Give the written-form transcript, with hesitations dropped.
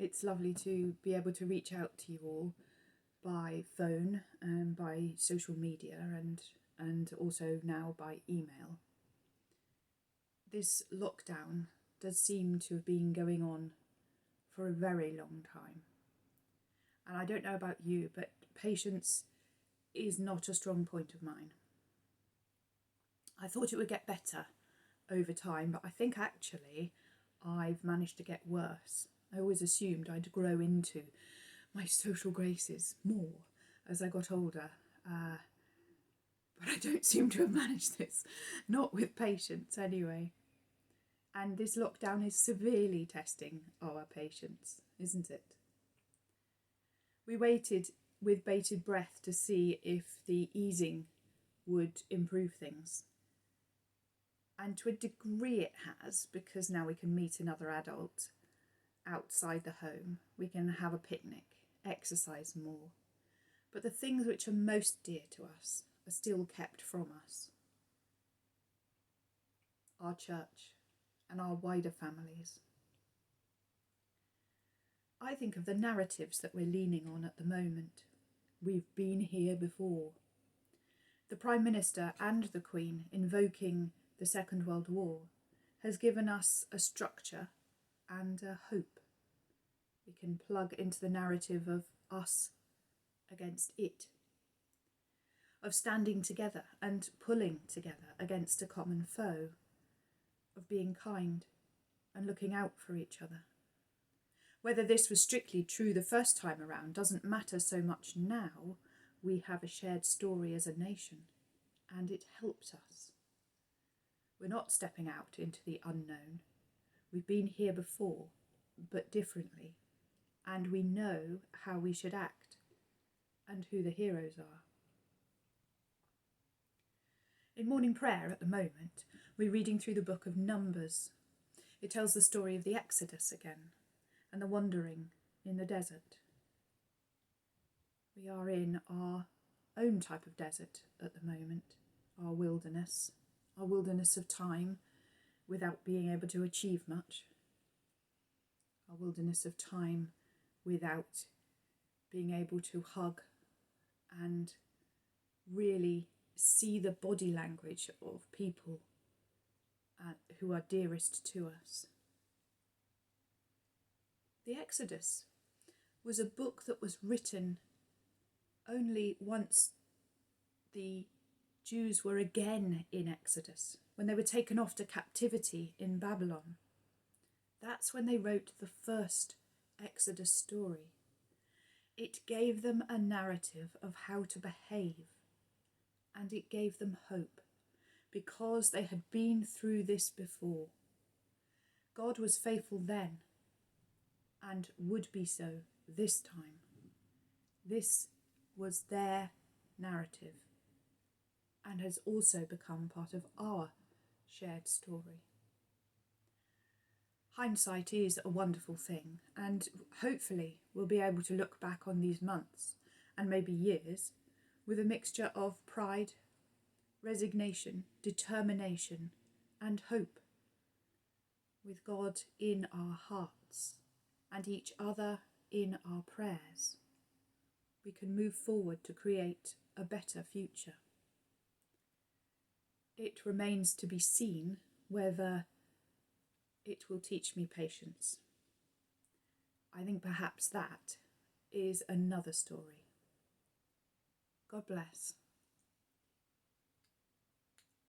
It's lovely to be able to reach out to you all by phone and by social media and also now by email. This lockdown does seem to have been going on for a very long time. And I don't know about you, but patience is not a strong point of mine. I thought it would get better over time, but I think actually I've managed to get worse. I always assumed I'd grow into my social graces more as I got older, but I don't seem to have managed this, not with patience anyway. And this lockdown is severely testing our patience, isn't it? We waited with bated breath to see if the easing would improve things. And to a degree it has, because now we can meet another adult outside the home. We can have a picnic, exercise more. But the things which are most dear to us are still kept from us. Our church and our wider families. I think of the narratives that we're leaning on at the moment. We've been here before. The Prime Minister and the Queen invoking the Second World War has given us a structure and a hope. We can plug into the narrative of us against it, of standing together and pulling together against a common foe, of being kind and looking out for each other. Whether this was strictly true the first time around doesn't matter so much now. We have a shared story as a nation, and it helps us. We're not stepping out into the unknown. We've been here before, but differently, and we know how we should act and who the heroes are. In morning prayer at the moment, we're reading through the book of Numbers. It tells the story of the Exodus again and the wandering in the desert. We are in our own type of desert at the moment, our wilderness of time without being able to achieve much, our wilderness of time without being able to hug and really see the body language of people who are dearest to us. The Exodus was a book that was written only once the Jews were again in Exodus, when they were taken off to captivity in Babylon. That's when they wrote the first Exodus story. It gave them a narrative of how to behave, and it gave them hope, because they had been through this before. God was faithful then, and would be so this time. This was their narrative, and has also become part of our shared story. Hindsight is a wonderful thing, and hopefully we'll be able to look back on these months, and maybe years, with a mixture of pride, resignation, determination, and hope, with God in our hearts and each other in our prayers. We can move forward to create a better future. It remains to be seen whether it will teach me patience. I think perhaps that is another story. God bless.